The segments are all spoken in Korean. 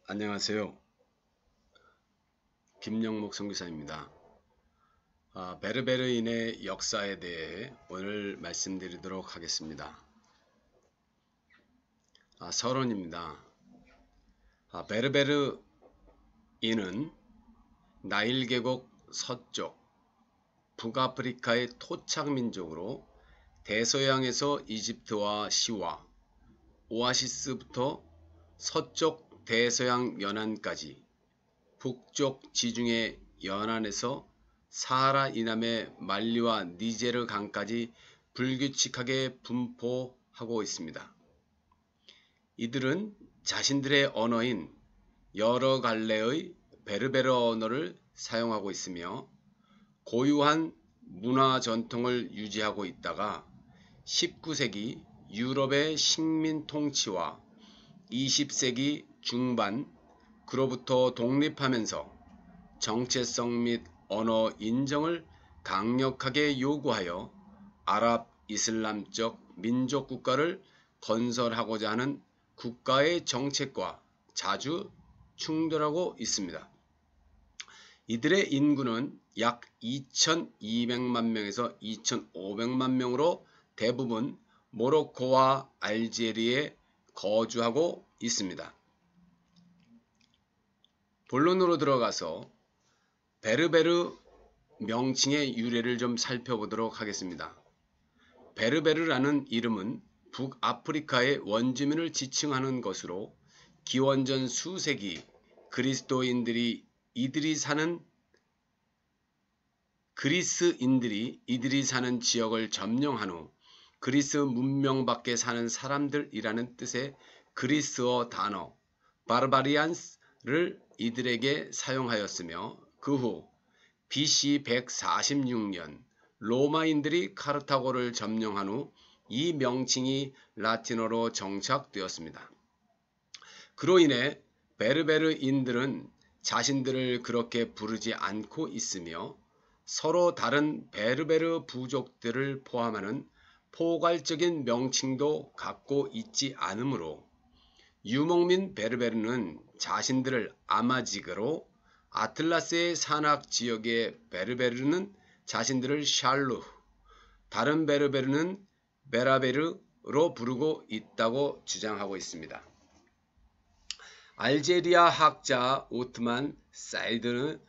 안녕하세요. 김영목 선교사입니다. 베르베르인의 역사에 대해 오늘 말씀드리도록 하겠습니다. 서론입니다. 베르베르인은 나일 계곡 서쪽 북아프리카의 토착민족으로 대서양에서 이집트와 시와 오아시스부터 서쪽 대서양 연안까지 북쪽 지중해 연안에서 사하라 이남의 말리와 니제르 강까지 불규칙하게 분포하고 있습니다. 이들은 자신들의 언어인 여러 갈래의 베르베르 언어를 사용하고 있으며 고유한 문화 전통을 유지하고 있다가 19세기 유럽의 식민 통치와 20세기 중반 그로부터 독립하면서 정체성 및 언어 인정을 강력하게 요구하여 아랍 이슬람적 민족 국가를 건설하고자 하는 국가의 정책과 자주 충돌하고 있습니다. 이들의 인구는 약 2200만 명에서 2500만 명으로 대부분 모로코와 알제리에 거주하고 있습니다. 본론으로 들어가서 베르베르 명칭의 유래를 좀 살펴보도록 하겠습니다. 베르베르라는 이름은 북아프리카의 원주민을 지칭하는 것으로 기원전 수세기 그리스인들이 이들이 사는 지역을 점령한 후 그리스 문명 밖에 사는 사람들이라는 뜻의 그리스어 단어 바르바리안스를 이들에게 사용하였으며 그 후 BC 146년 로마인들이 카르타고를 점령한 후 이 명칭이 라틴어로 정착되었습니다. 그로 인해 베르베르인들은 자신들을 그렇게 부르지 않고 있으며 서로 다른 베르베르 부족들을 포함하는 포괄적인 명칭도 갖고 있지 않으므로 유목민 베르베르는 자신들을 아마지그로, 아틀라스의 산악 지역의 베르베르는 자신들을 샬루, 다른 베르베르는 베라베르로 부르고 있다고 주장하고 있습니다. 알제리아 학자 오트만 사이드는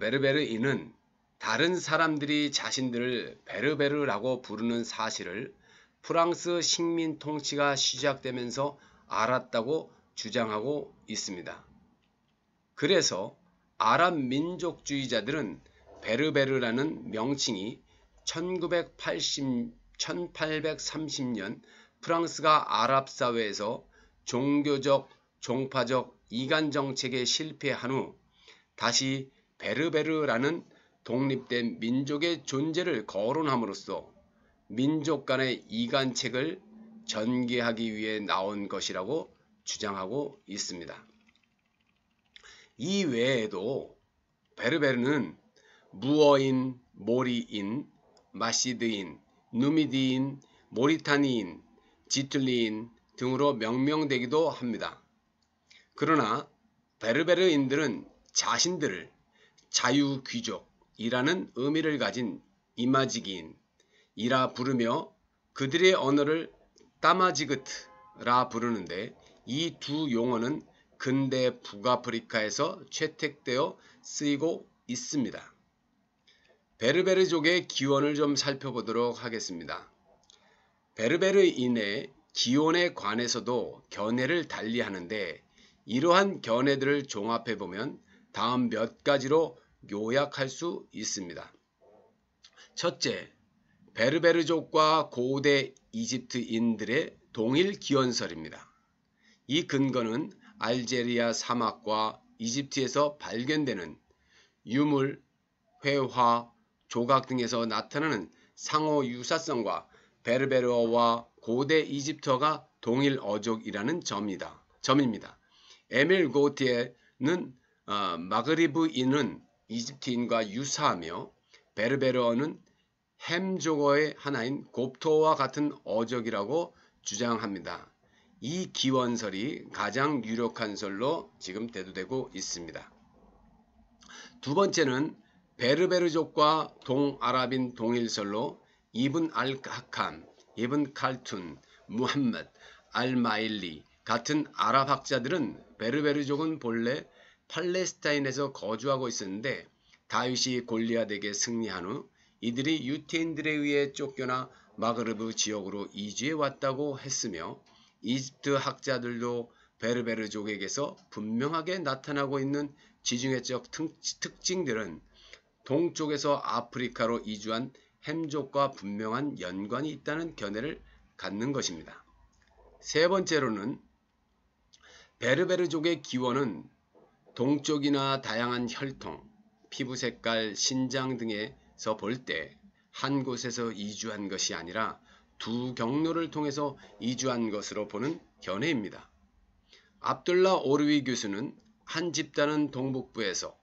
베르베르인은 다른 사람들이 자신들을 베르베르라고 부르는 사실을 프랑스 식민 통치가 시작되면서 알았다고 주장하고 있습니다. 그래서 아랍 민족주의자들은 베르베르라는 명칭이 1830년 프랑스가 아랍 사회에서 종교적, 종파적 이간 정책에 실패한 후 다시 베르베르라는 독립된 민족의 존재를 거론함으로써 민족 간의 이간책을 전개하기 위해 나온 것이라고 주장하고 있습니다. 이 외에도 베르베르는 무어인, 모리인, 마시드인, 누미디인, 모리타니인, 지툴리인 등으로 명명되기도 합니다. 그러나 베르베르인들은 자신들을 자유귀족이라는 의미를 가진 이마지기인이라 부르며 그들의 언어를 따마지그트라 부르는데 이 두 용어는 근대 북아프리카에서 채택되어 쓰이고 있습니다. 베르베르족의 기원을 좀 살펴보도록 하겠습니다. 베르베르인의 기원에 관해서도 견해를 달리하는데 이러한 견해들을 종합해보면 다음 몇 가지로 요약할 수 있습니다. 첫째, 베르베르족과 고대 이집트인들의 동일 기원설입니다. 이 근거는 알제리아 사막과 이집트에서 발견되는 유물, 회화, 조각 등에서 나타나는 상호 유사성과 베르베르어와 고대 이집트어가 동일 어족이라는 점입니다. 에밀 고티에는 마그리브인은 이집트인과 유사하며 베르베르어는 햄족어의 하나인 곱토어와 같은 어족이라고 주장합니다. 이 기원설이 가장 유력한 설로 지금 대두되고 있습니다. 두 번째는 베르베르족과 동아랍인 동일설로 이븐 알하캄, 이븐 칼툰, 무함맛, 알마일리 같은 아랍 학자들은 베르베르족은 본래 팔레스타인에서 거주하고 있었는데 다윗이 골리앗에게 승리한 후 이들이 유태인들에 의해 쫓겨나 마그르브 지역으로 이주해 왔다고 했으며 이집트 학자들도 베르베르족에게서 분명하게 나타나고 있는 지중해적 특징들은 동쪽에서 아프리카로 이주한 햄족과 분명한 연관이 있다는 견해를 갖는 것입니다. 세 번째로는 베르베르족의 기원은 동쪽이나 다양한 혈통, 피부 색깔, 신장 등에서 볼 때 한 곳에서 이주한 것이 아니라 두 경로를 통해서 이주한 것으로 보는 견해입니다. 압둘라 오르위 교수는 한 집단은 동북부에서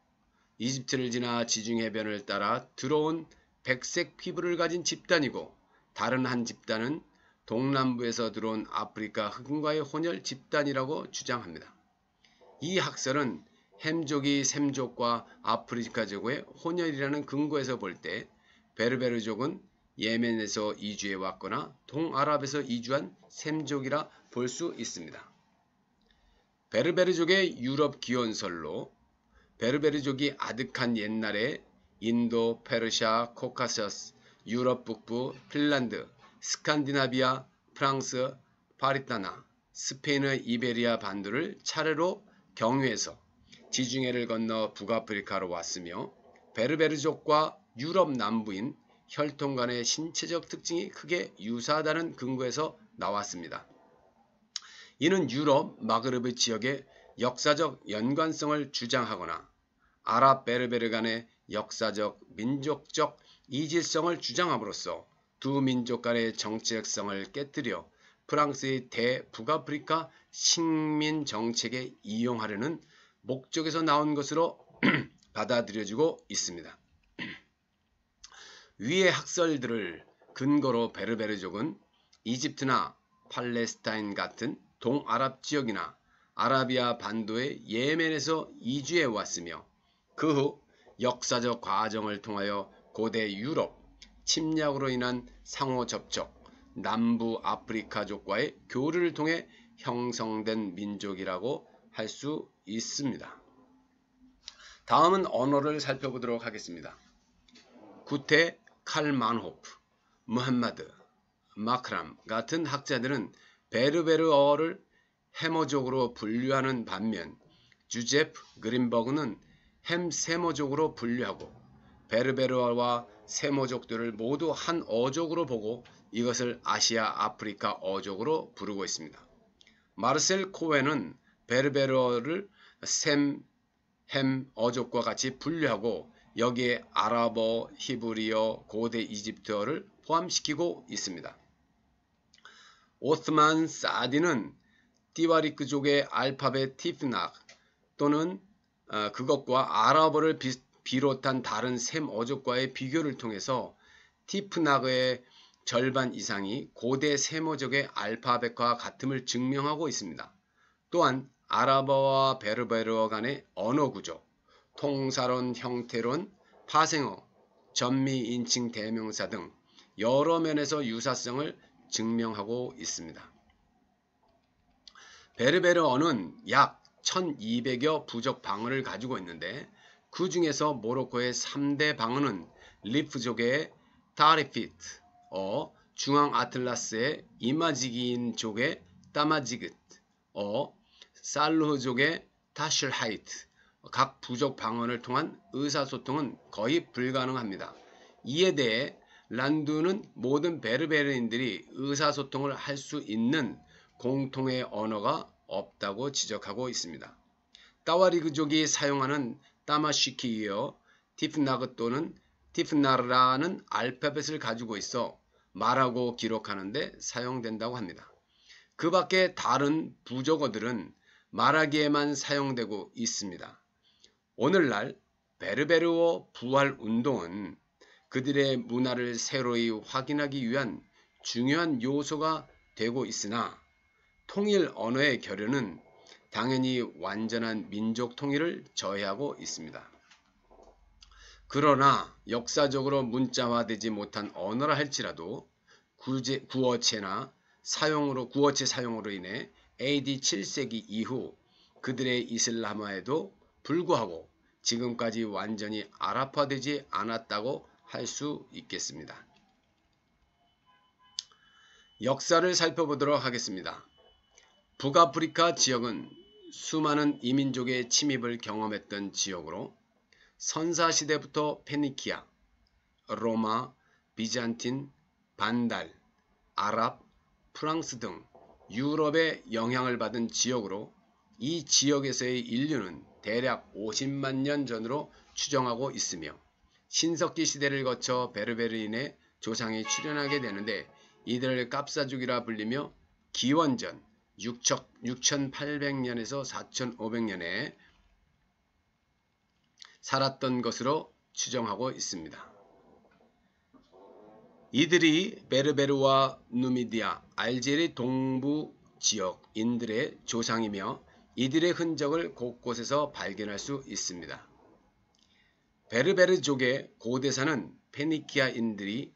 이집트를 지나 지중해변을 따라 들어온 백색 피부를 가진 집단이고 다른 한 집단은 동남부에서 들어온 아프리카 흑인과의 혼혈 집단이라고 주장합니다. 이 학설은 햄족이 셈족과 아프리카족의 혼혈이라는 근거에서 볼 때 베르베르족은 예멘에서 이주해 왔거나 동아랍에서 이주한 셈족이라 볼 수 있습니다. 베르베르족의 유럽 기원설로 베르베르족이 아득한 옛날에 인도, 페르시아, 코카서스, 유럽 북부, 핀란드, 스칸디나비아, 프랑스, 파리타나, 스페인의 이베리아 반도를 차례로 경유해서 지중해를 건너 북아프리카로 왔으며 베르베르족과 유럽 남부인 혈통 간의 신체적 특징이 크게 유사하다는 근거에서 나왔습니다. 이는 유럽, 마그르브 지역의 역사적 연관성을 주장하거나 아랍 베르베르 간의 역사적, 민족적 이질성을 주장함으로써 두 민족 간의 정책성을 깨뜨려 프랑스의 대북아프리카 식민 정책에 이용하려는 목적에서 나온 것으로 받아들여지고 있습니다. 위의 학설들을 근거로 베르베르족은 이집트나 팔레스타인 같은 동아랍 지역이나 아라비아 반도의 예멘에서 이주해 왔으며 그 후 역사적 과정을 통하여 고대 유럽 침략으로 인한 상호 접촉, 남부 아프리카족과의 교류를 통해 형성된 민족이라고 할 수 있습니다. 다음은 언어를 살펴보도록 하겠습니다. 구테, 칼만호프, 무함마드, 마크람 같은 학자들은 베르베르어를 해머족으로 분류하는 반면 주제프 그린버그는 햄세머족으로 분류하고 베르베르어와 세머족들을 모두 한 어족으로 보고 이것을 아시아 아프리카 어족으로 부르고 있습니다. 마르셀 코웬은 베르베르어를 셈, 햄 어족과 같이 분류하고 여기에 아랍어, 히브리어, 고대 이집트어를 포함시키고 있습니다. 오스만 사디는 띠와리크족의 알파벳 티프낙 또는 그것과 아랍어를 비롯한 다른 셈 어족과의 비교를 통해서 티프낙의 절반 이상이 고대 세머족의 알파벳과 같음을 증명하고 있습니다. 또한 아랍어와 베르베르어 간의 언어 구조, 통사론, 형태론, 파생어, 전미, 인칭, 대명사 등 여러 면에서 유사성을 증명하고 있습니다. 베르베르어는 약 1200여 부족 방언을 가지고 있는데 그 중에서 모로코의 3대 방언은 리프족의 타리피트, 중앙 아틀라스의 이마지기인족의 따마지긋, 살루흐족의 타슐하이트, 각 부족 방언을 통한 의사소통은 거의 불가능합니다. 이에 대해 란두는 모든 베르베르인들이 의사소통을 할 수 있는 공통의 언어가 없다고 지적하고 있습니다. 따와리그족이 사용하는 따마시키이어 티프나그 또는 티프나르라는 알파벳을 가지고 있어 말하고 기록하는 데 사용된다고 합니다. 그 밖에 다른 부족어들은 말하기에만 사용되고 있습니다. 오늘날 베르베르어 부활 운동은 그들의 문화를 새로이 확인하기 위한 중요한 요소가 되고 있으나 통일 언어의 결여는 당연히 완전한 민족 통일을 저해하고 있습니다. 그러나 역사적으로 문자화되지 못한 언어라 할지라도 구어체 사용으로 인해 AD 7세기 이후 그들의 이슬람화에도 불구하고 지금까지 완전히 아랍화되지 않았다고 할 수 있겠습니다. 역사를 살펴보도록 하겠습니다. 북아프리카 지역은 수많은 이민족의 침입을 경험했던 지역으로 선사시대부터 페니키아, 로마, 비잔틴, 반달, 아랍, 프랑스 등 유럽의 영향을 받은 지역으로 이 지역에서의 인류는 대략 50만 년 전으로 추정하고 있으며 신석기 시대를 거쳐 베르베르인의 조상이 출현하게 되는데 이들을 깝사족이라 불리며 기원전 6800년에서 4500년에 살았던 것으로 추정하고 있습니다. 이들이 베르베르와 누미디아, 알제리 동부 지역인들의 조상이며 이들의 흔적을 곳곳에서 발견할 수 있습니다. 베르베르족의 고대사는 페니키아인들이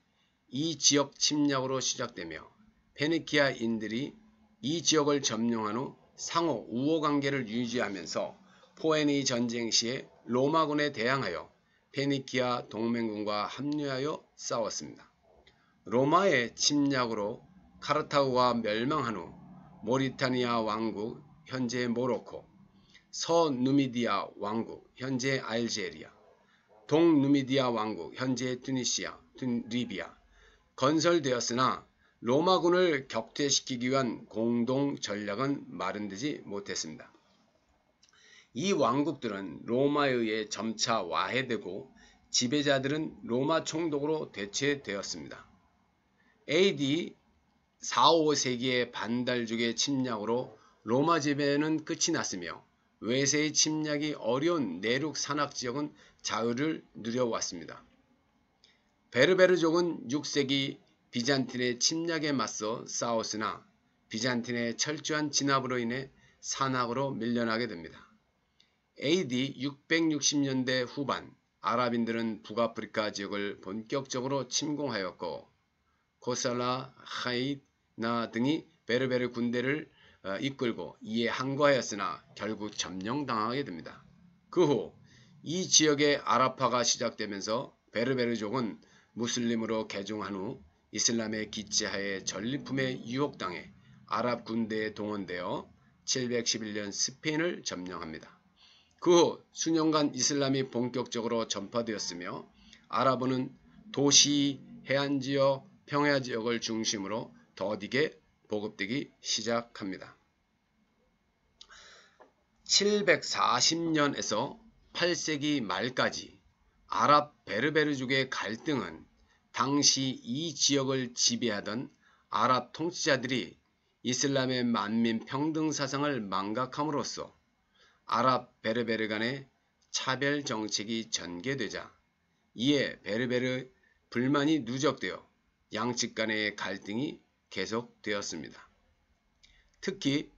이 지역 침략으로 시작되며 페니키아인들이 이 지역을 점령한 후 상호 우호관계를 유지하면서 포에니 전쟁 시에 로마군에 대항하여 페니키아 동맹군과 합류하여 싸웠습니다. 로마의 침략으로 카르타고가 멸망한 후 모리타니아 왕국 현재 모로코, 서누미디아 왕국 현재 알제리아, 동누미디아 왕국 현재 튜니시아, 리비아 건설되었으나 로마군을 격퇴시키기 위한 공동 전략은 마련되지 못했습니다. 이 왕국들은 로마에 의해 점차 와해되고 지배자들은 로마 총독으로 대체되었습니다. AD 4, 5세기의 반달족의 침략으로 로마 지배는 끝이 났으며 외세의 침략이 어려운 내륙 산악지역은 자유를 누려왔습니다. 베르베르족은 6세기 비잔틴의 침략에 맞서 싸웠으나 비잔틴의 철저한 진압으로 인해 산악으로 밀려나게 됩니다. AD 660년대 후반 아랍인들은 북아프리카 지역을 본격적으로 침공하였고 코살라, 하이나 등이 베르베르 군대를 이끌고 이에 항거하였으나 결국 점령당하게 됩니다. 그 후 이 지역의 아랍화가 시작되면서 베르베르족은 무슬림으로 개종한 후 이슬람의 기치하에 전리품에 유혹당해 아랍 군대에 동원되어 711년 스페인을 점령합니다. 그 후 수년간 이슬람이 본격적으로 전파되었으며 아랍어는 도시, 해안지역, 평야지역을 중심으로 더디게 보급되기 시작합니다. 740년에서 8세기 말까지 아랍 베르베르족의 갈등은 당시 이 지역을 지배하던 아랍 통치자들이 이슬람의 만민 평등 사상을 망각함으로써 아랍 베르베르 간의 차별 정책이 전개되자 이에 베르베르 불만이 누적되어 양측 간의 갈등이 계속되었습니다. 특히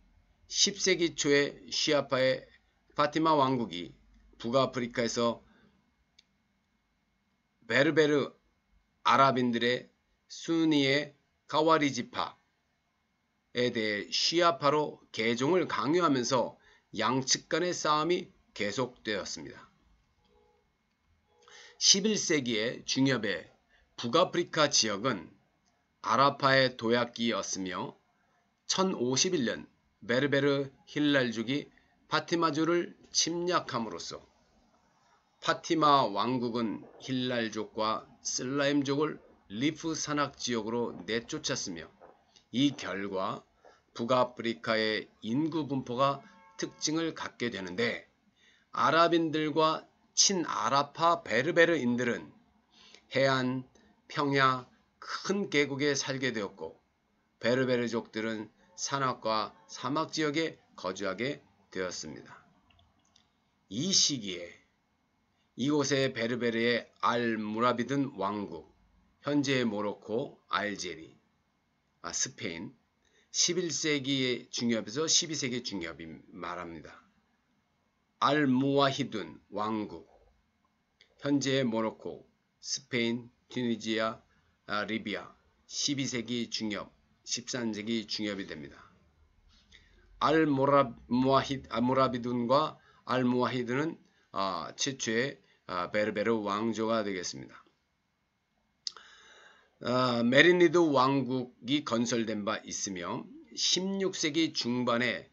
10세기 초에 시아파의 파티마 왕국이 북아프리카에서 베르베르 아랍인들의 수니의 카와리지파에 대해 시아파로 개종을 강요하면서 양측 간의 싸움이 계속되었습니다. 11세기의 중엽의 북아프리카 지역은 아랍파의 도약기였으며 1051년 베르베르 힐랄족이 파티마주를 침략함으로써 파티마 왕국은 힐랄족과 슬라임족을 리프 산악지역으로 내쫓았으며 이 결과 북아프리카의 인구 분포가 특징을 갖게 되는데 아랍인들과 친아랍파 베르베르인들은 해안, 평야, 큰 계곡에 살게 되었고 베르베르족들은 산악과 사막지역에 거주하게 되었습니다. 이 시기에 이곳의 베르베르의 알무라비든 왕국, 현재의 모로코, 알제리, 스페인, 11세기의 중엽에서 12세기 중엽이 말합니다. 알무와히둔 왕국, 현재의 모로코, 스페인, 튀니지아, 리비아, 12세기 중엽, 13세기 중엽이 됩니다. 알모라비둔과 알무와히둔은 최초의 베르베르 왕조가 되겠습니다. 메리니드 왕국이 건설된 바 있으며 16세기 중반에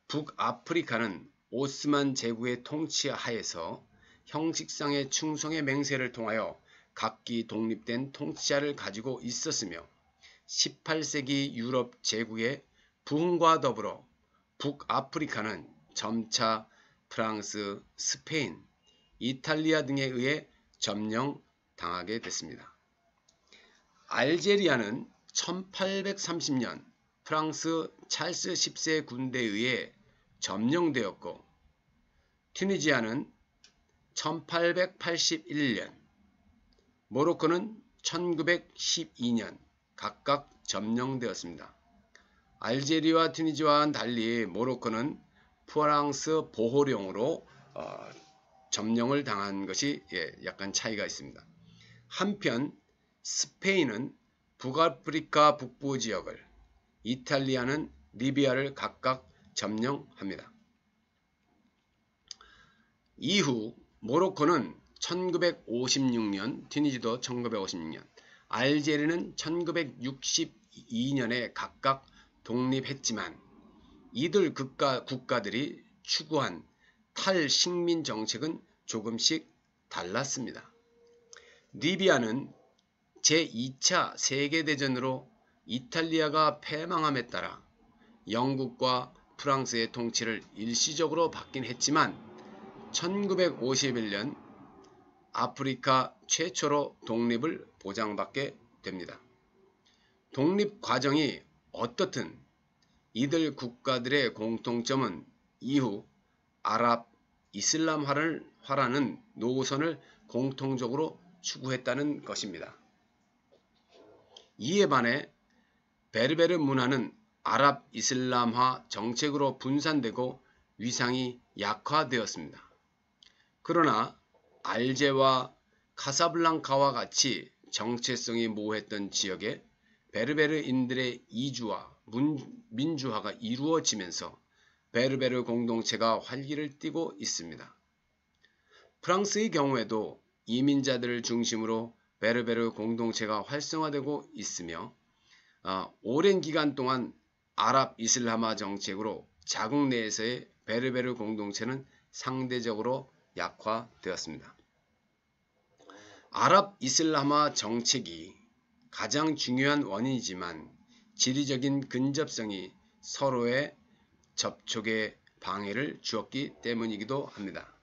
북아프리카는 오스만 제국의 통치 하에서 형식상의 충성의 맹세를 통하여 각기 독립된 통치자를 가지고 있었으며 18세기 유럽 제국의 부흥과 더불어 북아프리카는 점차 프랑스, 스페인, 이탈리아 등에 의해 점령당하게 됐습니다. 알제리아는 1830년 프랑스 찰스 10세 군대에 의해 점령되었고 튀니지아는 1881년, 모로코는 1912년 각각 점령되었습니다. 알제리와 튀니지아와는 달리 모로코는 프랑스 보호령으로 점령을 당한 것이 약간 차이가 있습니다. 한편 스페인은 북아프리카 북부 지역을, 이탈리아는 리비아를 각각 점령합니다. 이후 모로코는 1956년, 튀니지도 1956년, 알제리는 1962년에 각각 독립했지만 이들 국가들이 추구한 탈식민 정책은 조금씩 달랐습니다. 리비아는 제2차 세계대전으로 이탈리아가 패망함에 따라 영국과 프랑스의 통치를 일시적으로 받긴 했지만 1951년 아프리카 최초로 독립을 보장받게 됩니다. 독립 과정이 어떻든 이들 국가들의 공통점은 이후 아랍 이슬람화라는 노선을 공통적으로 추구했다는 것입니다. 이에 반해 베르베르 문화는 아랍 이슬람화 정책으로 분산되고 위상이 약화되었습니다. 그러나 알제와 카사블랑카와 같이 정체성이 모호했던 지역에 베르베르인들의 이주와 민주화가 이루어지면서 베르베르 공동체가 활기를 띠고 있습니다. 프랑스의 경우에도 이민자들을 중심으로 베르베르 공동체가 활성화되고 있으며 오랜 기간 동안 아랍 이슬람화 정책으로 자국 내에서의 베르베르 공동체는 상대적으로 약화되었습니다. 아랍 이슬람화 정책이 가장 중요한 원인이지만 지리적인 근접성이 서로의 접촉에 방해를 주었기 때문이기도 합니다.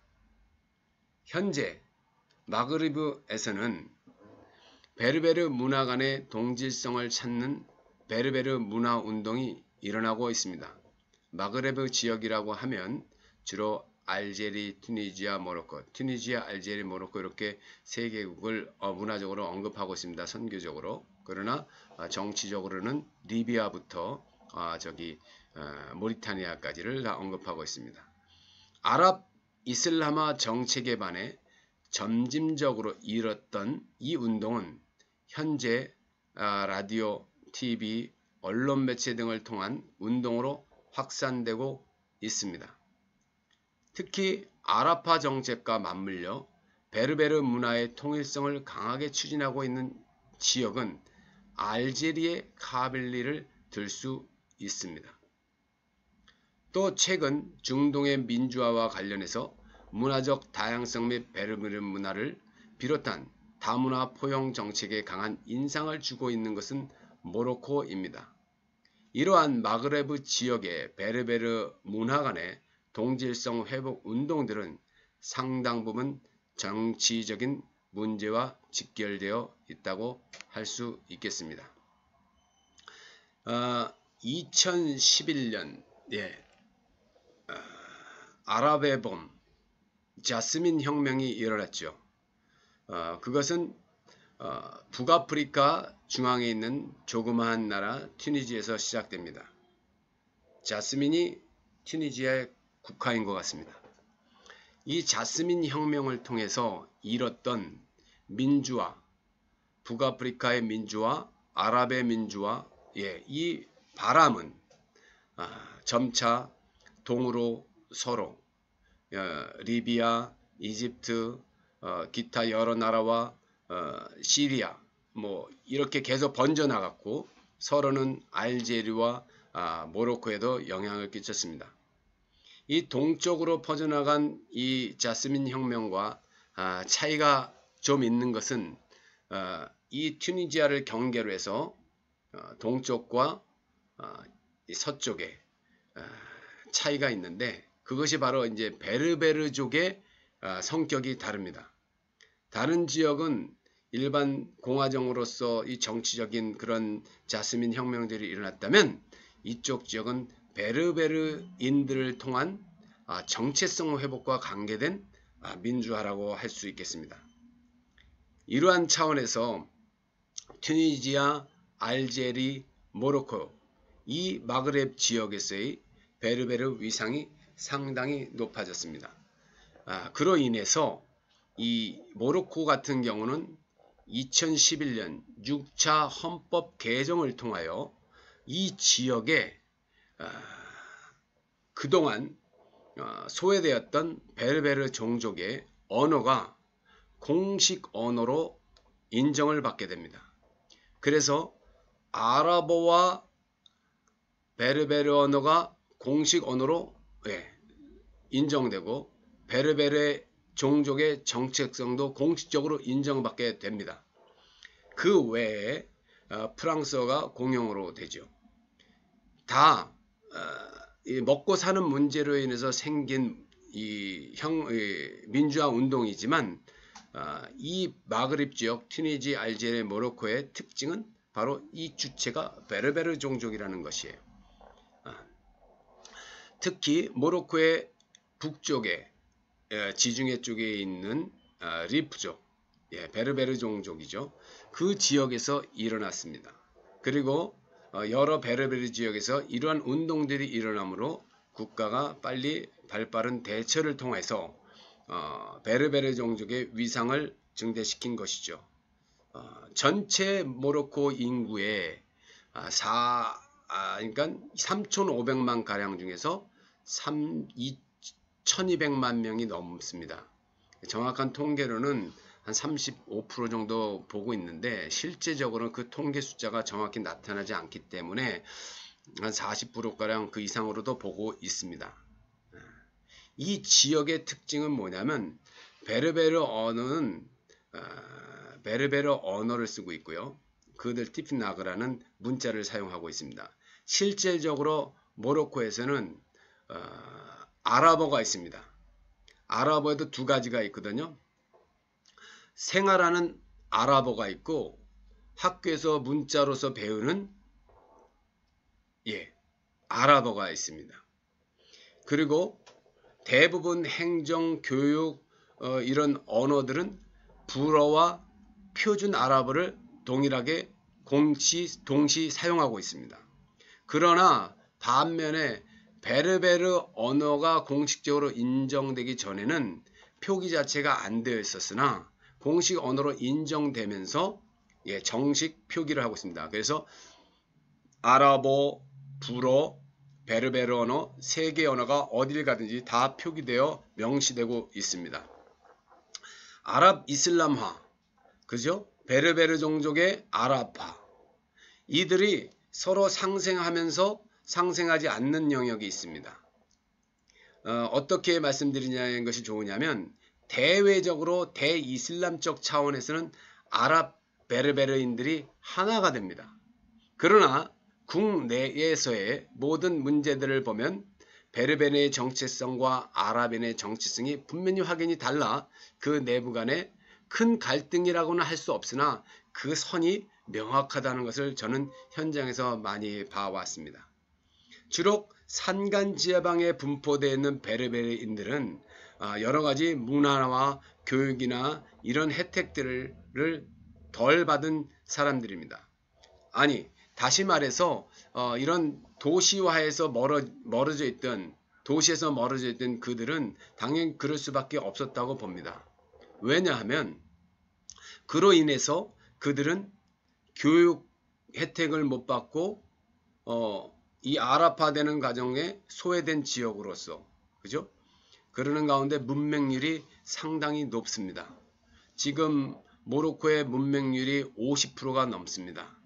현재 마그리브에서는 베르베르 문화 간의 동질성을 찾는 베르베르 문화 운동이 일어나고 있습니다. 마그레브 지역이라고 하면 주로 알제리, 튀니지아, 모로코, 튀니지아, 알제리, 모로코 이렇게 세 개국을 문화적으로 언급하고 있습니다. 선교적으로. 그러나 정치적으로는 리비아부터 모리타니아까지를 다 언급하고 있습니다. 아랍 이슬람화 정책에 반해 점진적으로 일었던 이 운동은 현재 라디오, TV, 언론 매체 등을 통한 운동으로 확산되고 있습니다. 특히 아랍화 정책과 맞물려 베르베르 문화의 통일성을 강하게 추진하고 있는 지역은 알제리의 카빌리를 들 수 있습니다. 또 최근 중동의 민주화와 관련해서 문화적 다양성 및 베르베르 문화를 비롯한 다문화 포용 정책에 강한 인상을 주고 있는 것은 모로코입니다. 이러한 마그레브 지역의 베르베르 문화 간의 동질성 회복 운동들은 상당 부분 정치적인 문제와 직결되어 있다고 할 수 있겠습니다. 2011년 아랍의 봄, 자스민 혁명이 일어났죠. 그것은 북아프리카 중앙에 있는 조그마한 나라 튀니지에서 시작됩니다. 자스민이 튀니지아의 국화인 것 같습니다. 이 자스민 혁명을 통해서 이뤘던 민주화, 북아프리카의 민주화, 아랍의 민주화, 이 바람은 점차 동으로 서로 리비아, 이집트, 기타 여러 나라와 시리아 이렇게 계속 번져나갔고 서로는 알제리와 모로코에도 영향을 끼쳤습니다. 이 동쪽으로 퍼져나간 이 자스민 혁명과 차이가 좀 있는 것은 이 튀니지아를 경계로 해서 동쪽과 서쪽에 차이가 있는데 그것이 바로 이제 베르베르족의 성격이 다릅니다. 다른 지역은 일반 공화정으로서 이 정치적인 그런 자스민 혁명들이 일어났다면 이쪽 지역은 베르베르인들을 통한 정체성 회복과 관계된 민주화라고 할 수 있겠습니다. 이러한 차원에서 튀니지아, 알제리, 모로코 이 마그렙 지역에서의 베르베르 위상이 상당히 높아졌습니다. 그로 인해서 이 모로코 같은 경우는 2011년 6차 헌법 개정을 통하여 이 지역에 그동안 소외되었던 베르베르 종족의 언어가 공식 언어로 인정을 받게 됩니다. 그래서 아랍어와 베르베르 언어가 공식 언어로 인정되고 베르베르 종족의 정체성도 공식적으로 인정받게 됩니다. 그 외에 프랑스어가 공용어로 되죠. 다 먹고 사는 문제로 인해서 생긴 이 민주화 운동이지만 이 마그립 지역 튀니지, 알제리, 모로코의 특징은 바로 이 주체가 베르베르 종족이라는 것이에요. 특히 모로코의 북쪽에 지중해 쪽에 있는 리프족, 베르베르 종족이죠. 그 지역에서 일어났습니다. 그리고 여러 베르베르 지역에서 이러한 운동들이 일어나므로 국가가 빨리 발빠른 대처를 통해서 베르베르 종족의 위상을 증대시킨 것이죠. 전체 모로코 인구의 그러니까 3,500만 가량 중에서 1,200만 명이 넘습니다. 정확한 통계로는 한 35% 정도 보고 있는데 실제적으로는 그 통계 숫자가 정확히 나타나지 않기 때문에 한 40%가량 그 이상으로도 보고 있습니다. 이 지역의 특징은 뭐냐면 베르베르 언어는 베르베르 언어를 쓰고 있고요. 그들 티프나그라는 문자를 사용하고 있습니다. 실질적으로 모로코에서는 아랍어가 있습니다. 아랍어에도 두 가지가 있거든요. 생활하는 아랍어가 있고 학교에서 문자로서 배우는 아랍어가 있습니다. 그리고 대부분 행정, 교육 이런 언어들은 불어와 표준 아랍어를 동일하게 동시 사용하고 있습니다. 그러나 반면에 베르베르 언어가 공식적으로 인정되기 전에는 표기 자체가 안 되어 있었으나 공식 언어로 인정되면서 정식 표기를 하고 있습니다. 그래서 아랍어, 불어, 베르베르 언어 세 개의 언어가 어딜 가든지 다 표기되어 명시되고 있습니다. 아랍 이슬람화, 그죠? 베르베르 종족의 아랍화, 이들이 서로 상생하면서 상생하지 않는 영역이 있습니다. 어떻게 말씀드리냐는 것이 좋으냐면 대외적으로 대이슬람적 차원에서는 아랍 베르베르인들이 하나가 됩니다. 그러나 국내에서의 모든 문제들을 보면 베르베르의 정체성과 아랍인의 정체성이 분명히 확연히 달라 그 내부 간에 큰 갈등이라고는 할 수 없으나 그 선이 명확하다는 것을 저는 현장에서 많이 봐왔습니다. 주로 산간 지방에 분포되어 있는 베르베르인들은 여러 가지 문화와 교육이나 이런 혜택들을 덜 받은 사람들입니다. 아니, 다시 말해서 이런 도시화에서 멀어져 있던 도시에서 멀어져 있던 그들은 당연히 그럴 수밖에 없었다고 봅니다. 왜냐하면 그로 인해서 그들은 교육 혜택을 못 받고 이 아랍화되는 과정에 소외된 지역으로서 그죠? 그러는 가운데 문맹률이 상당히 높습니다. 지금 모로코의 문맹률이 50%가 넘습니다.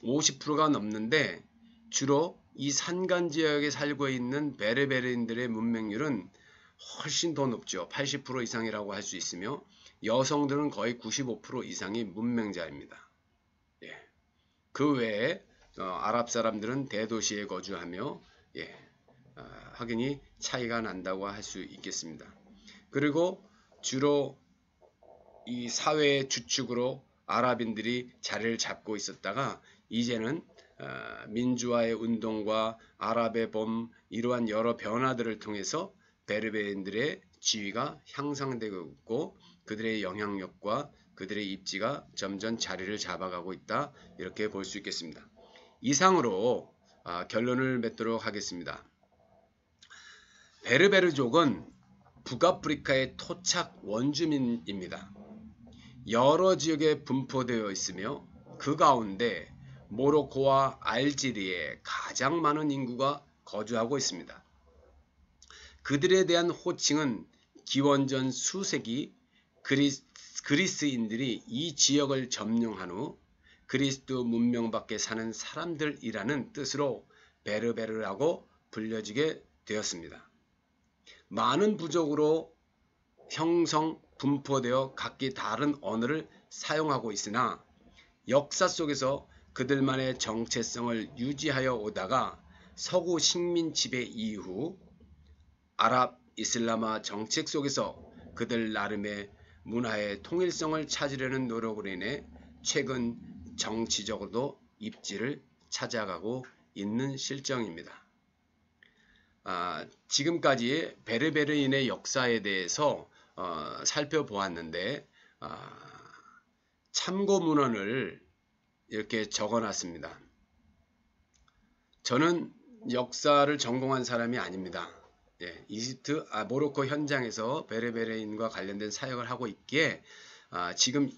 50%가 넘는데 주로 이 산간 지역에 살고 있는 베르베르인들의 문맹률은 훨씬 더 높죠. 80% 이상이라고 할 수 있으며 여성들은 거의 95% 이상이 문맹자입니다. 예. 그 외에 아랍 사람들은 대도시에 거주하며 확연히 차이가 난다고 할 수 있겠습니다. 그리고 주로 이 사회의 주축으로 아랍인들이 자리를 잡고 있었다가 이제는 민주화의 운동과 아랍의 봄 이러한 여러 변화들을 통해서 베르베르인들의 지위가 향상되고 있고 그들의 영향력과 그들의 입지가 점점 자리를 잡아가고 있다 이렇게 볼 수 있겠습니다. 이상으로 결론을 맺도록 하겠습니다. 베르베르족은 북아프리카의 토착 원주민입니다. 여러 지역에 분포되어 있으며 그 가운데 모로코와 알제리에 가장 많은 인구가 거주하고 있습니다. 그들에 대한 호칭은 기원전 수세기 그리스인들이 이 지역을 점령한 후 그리스도 문명 밖에 사는 사람들이라는 뜻으로 베르베르라고 불려지게 되었습니다. 많은 부족으로 형성, 분포되어 각기 다른 언어를 사용하고 있으나 역사 속에서 그들만의 정체성을 유지하여 오다가 서구 식민 지배 이후 아랍 이슬람화 정책 속에서 그들 나름의 문화의 통일성을 찾으려는 노력으로 인해 최근 정치적으로도 입지를 찾아가고 있는 실정입니다. 지금까지 베르베르인의 역사에 대해서 살펴보았는데 참고 문헌을 이렇게 적어놨습니다. 저는 역사를 전공한 사람이 아닙니다. 이집트, 모로코 현장에서 베르베르인과 관련된 사역을 하고 있기에 지금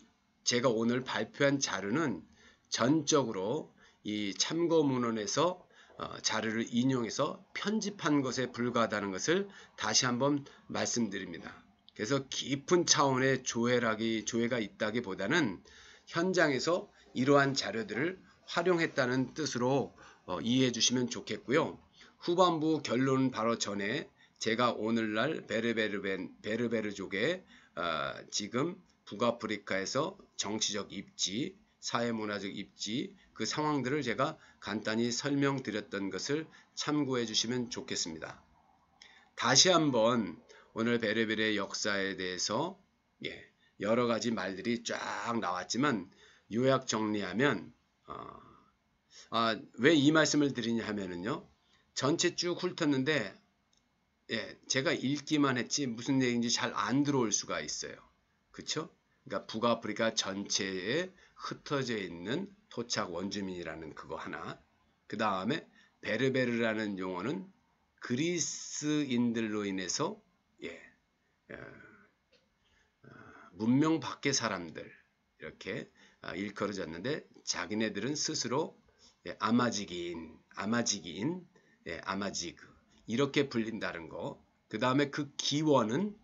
제가 오늘 발표한 자료는 전적으로 이 참고 문헌에서 자료를 인용해서 편집한 것에 불과하다는 것을 다시 한번 말씀드립니다. 그래서 깊은 차원의 조회가 있다기보다는 현장에서 이러한 자료들을 활용했다는 뜻으로 이해해 주시면 좋겠고요. 후반부 결론 바로 전에 제가 오늘날 베르베르족의 지금 북아프리카에서 정치적 입지, 사회문화적 입지, 그 상황들을 제가 간단히 설명드렸던 것을 참고해 주시면 좋겠습니다. 다시 한번 오늘 베르베르의 역사에 대해서 여러 가지 말들이 쫙 나왔지만 요약 정리하면 왜 이 말씀을 드리냐 하면은요. 전체 쭉 훑었는데 제가 읽기만 했지 무슨 얘기인지 잘 안 들어올 수가 있어요. 그쵸? 그러니까 북아프리카 전체에 흩어져 있는 토착 원주민이라는 그거 하나. 그 다음에 베르베르라는 용어는 그리스인들로 인해서 문명 밖의 사람들 이렇게 일컬어졌는데 자기네들은 스스로 아마지기인, 아마지그 이렇게 불린다는 거. 그 다음에 그 기원은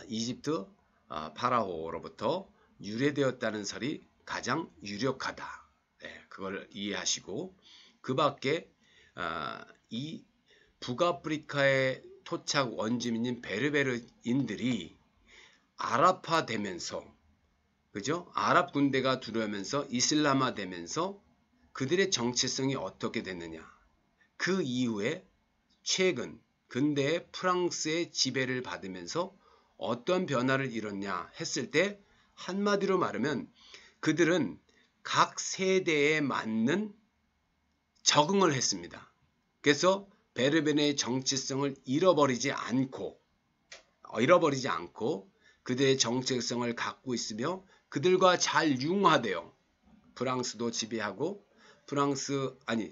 이집트 파라오로부터 유래되었다는 설이 가장 유력하다. 그걸 이해하시고 그 밖에 이 북아프리카의 토착 원주민인 베르베르인들이 아랍화되면서 그죠? 아랍 군대가 들어오면서 이슬람화되면서 그들의 정체성이 어떻게 됐느냐. 그 이후에 최근 근대의 프랑스의 지배를 받으면서 어떤 변화를 이뤘냐 했을 때 한마디로 말하면 그들은 각 세대에 맞는 적응을 했습니다. 그래서 베르베르의 정체성을 잃어버리지 않고 그들의 정체성을 갖고 있으며 그들과 잘 융화되어 프랑스도 지배하고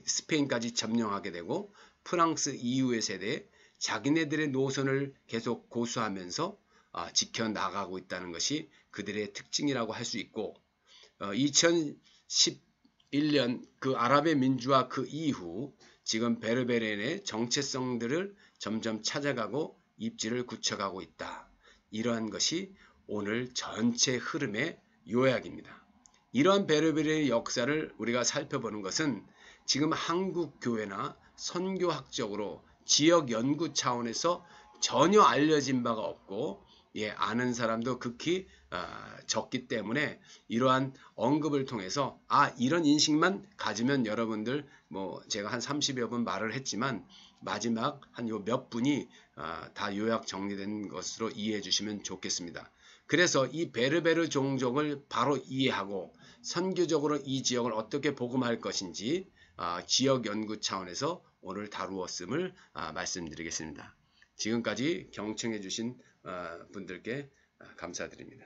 스페인까지 점령하게 되고 프랑스 이후의 세대에 자기네들의 노선을 계속 고수하면서 지켜나가고 있다는 것이 그들의 특징이라고 할 수 있고 2011년 그 아랍의 민주화 그 이후 지금 베르베르의 정체성들을 점점 찾아가고 입지를 굳혀가고 있다. 이러한 것이 오늘 전체 흐름의 요약입니다. 이러한 베르베르의 역사를 우리가 살펴보는 것은 지금 한국 교회나 선교학적으로 지역 연구 차원에서 전혀 알려진 바가 없고 아는 사람도 극히 적기 때문에 이러한 언급을 통해서 이런 인식만 가지면 여러분들 제가 한 30여 분 말을 했지만 마지막 한 요 몇 분이 다 요약 정리된 것으로 이해해 주시면 좋겠습니다. 그래서 이 베르베르 종족을 바로 이해하고 선교적으로 이 지역을 어떻게 복음할 것인지 지역 연구 차원에서 오늘 다루었음을 말씀드리겠습니다. 지금까지 경청해 주신 분들께 감사드립니다.